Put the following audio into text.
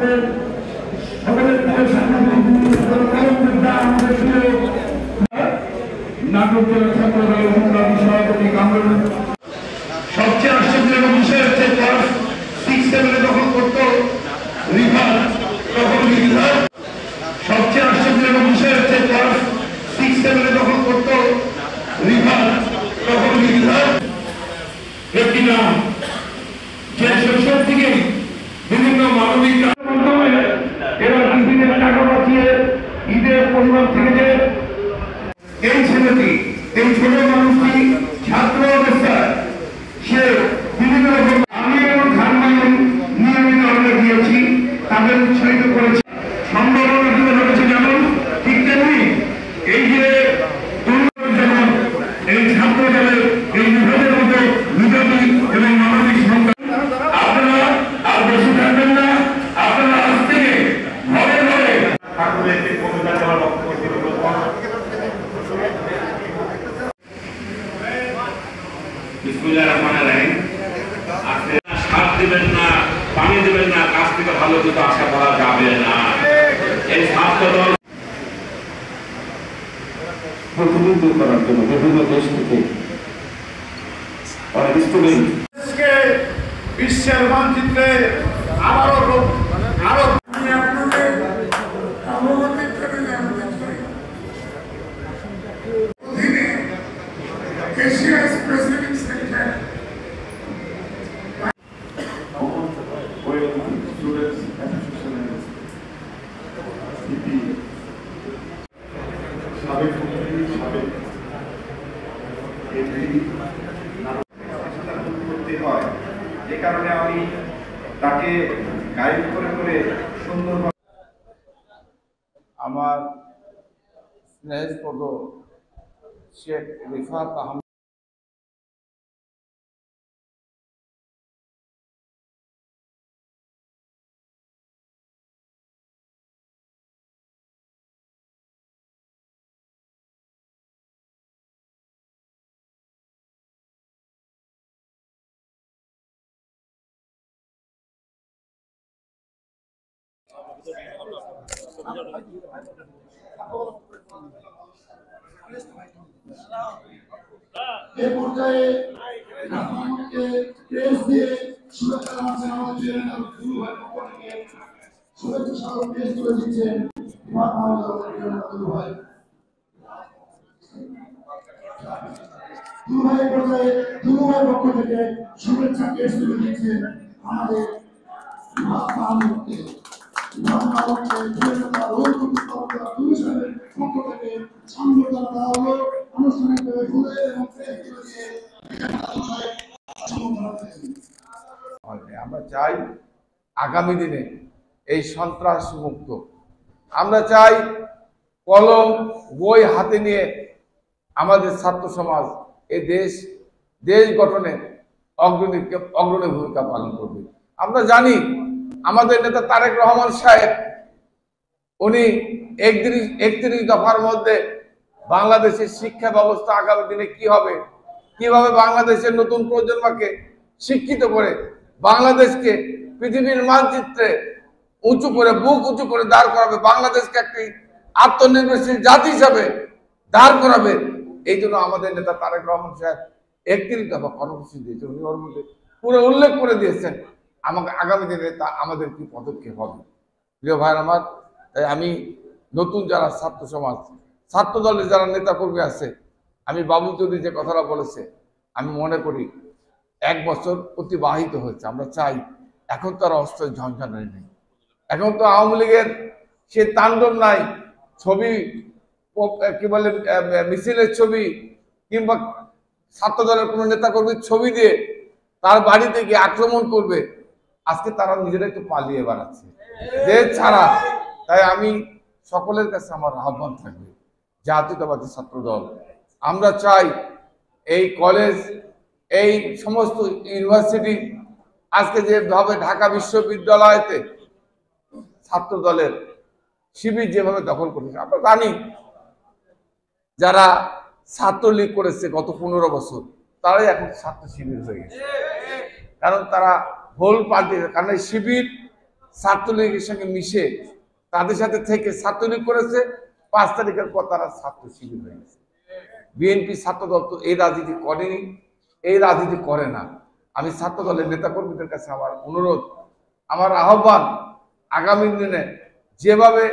আমাদের সকলের প্রিয় নাটক ছাত্রদল সংগ্রামী সভাপতি কামরুল। সবচেয়ে আশ্চর্যজনক বিষয় হচ্ছে ক্লাস 6-7 যখন করতো রিভার তখন লিডার। সবচেয়ে আশ্চর্যজনক বিষয় হচ্ছে ক্লাস 6-7 যখন করতো রিভার তখন লিডার। একটি নাম যে শৈশব থেকে বিভিন্ন মানবিক মাধ্যমে এরা টিফিনের টাকা বাঁচিয়ে ঈদের পরিবার থেকে যে এই ছেলেটি, এই ছোট মানুষটি ছাত্র অবস্থায় সে বিভিন্ন রকম আমি এবং খানবাইন নিয়মিত আমরা দিয়েছি, তাদের উৎসাহিত করেছি। সম্ভাবনা তুলে ধরেছে যেমন ঠিক তেমনি এই যে যেমন এই ছাত্র দলের এই বিভাগের মতো বিজেপি এবং মানবিক সংখ্যা আপনারা আর বেশি থাকবেন না। আপনারা আজ থেকে ঘরে ঘরে ঠাকুরের কবিতা দেওয়ার বক্তব্য শুরু করবেন। বিসমিল্লাহির রহমানির রহিম। আপনি সার দিবেন না, পানি দিবেন না, কাছ থেকে ভালো কিছু আশা করা যাবে না। এই ছাত্র দল প্রতিনিধিত্ব করার জন্য বিভিন্ন দেশ থেকে অনেক স্টুডেন্ট বিশ্বের মানচিত্রে আরো আমি আপনাদের অবগত করে জানাতে চাই, এশিয়া's president sector যে কারণে আমি তাকে গাইড করে করে সুন্দর আমার স্নেহপদ শেখ রিফাত আহমেদ এই পর্যায়ে আমাকে প্রেস দিয়ে শুভেচ্ছা জানাচ্ছেন আমাদের দুলু ভাই পক্ষ থেকে শুভেচ্ছা স্বাগত পেশ করে দিচ্ছেন দুলু ভাই। দুলু ভাই পর্যায়ে দুলু ভাই পক্ষ থেকে শুভেচ্ছা পেশ করে দিচ্ছেন আমাদের আমাকে আমরা চাই আগামী দিনে এই সন্ত্রাস মুক্ত। আমরা চাই কলম বই হাতে নিয়ে আমাদের ছাত্র সমাজ এই দেশ গঠনে অগ্রণী ভূমিকা পালন করবে। আমরা জানি আমাদের নেতা তারেক রহমান সাহেব উনি 31 দফার মধ্যে বাংলাদেশের শিক্ষা ব্যবস্থা আগামী দিনে কি হবে, কিভাবে বাংলাদেশের নতুন প্রজন্মকে শিক্ষিত করে বাংলাদেশকে পৃথিবীর মানচিত্রে উঁচু করে বুক উঁচু করে দাঁড় করাবে, বাংলাদেশকে একটি আত্মনির্ভরশীল জাতি হিসাবে দাঁড় করাবে। এই জন্য আমাদের নেতা তারেক রহমান সাহেব 31 দফা কর্মসূচি দিয়েছেন। উনি ওর মধ্যে পুরো উল্লেখ করে দিয়েছেন আমাকে আগামী দিনে তা আমাদের কি পদক্ষেপ হবে। প্রিয় ভাই আমার, তাই আমি নতুন যারা ছাত্র সমাজ, ছাত্র দলের যারা নেতা কর্মী আছে, আমি বাবু চৌধুরী যে কথাটা বলেছে, আমি মনে করি 1 বছর অতিবাহিত হয়েছে। আমরা চাই এখন তো আর অস্ত্রের ঝঞ্ঝানি নেই, এখন তো আওয়ামী লীগের সে তাণ্ডব নাই। ছবি কি বলে মিছিলের ছবি কিংবা ছাত্র দলের কোনো নেতা কর্মীর ছবি দিয়ে তার বাড়িতে গিয়ে আক্রমণ করবে, আজকে তারা নিজেরা একটু পালিয়ে বেড়াচ্ছে দেশ ছাড়া। তাই আমি সকলের কাছে আমার আহ্বান থাকবে, জাতীয়তাবাদী ছাত্র দল আমরা চাই এই কলেজ, এই সমস্ত ইউনিভার্সিটি, আজকে যেভাবে ঢাকা বিশ্ববিদ্যালয়তে ছাত্র দলের শিবির যেভাবে দখল করেছে, আমরা জানি যারা ছাত্রলীগ করেছে গত 15 বছর তারাই এখন ছাত্র শিবির হয়ে গেছে, কারণ তারা হোল পাল্টে। কারণ শিবির ছাত্রলীগের সঙ্গে মিশে তাদের সাথে থেকে ছাত্রলীগ করেছে, 5 তারিখের পর তারা ছাত্র শিবির হয়ে গেছে। বিএনপি ছাত্রদল তো এই রাজনীতি করেনি, এই রাজনীতি করে না। আমি ছাত্র দলের নেতাকর্মীদের কাছে আমার অনুরোধ, আমার আহ্বান, আগামী দিনে যেভাবে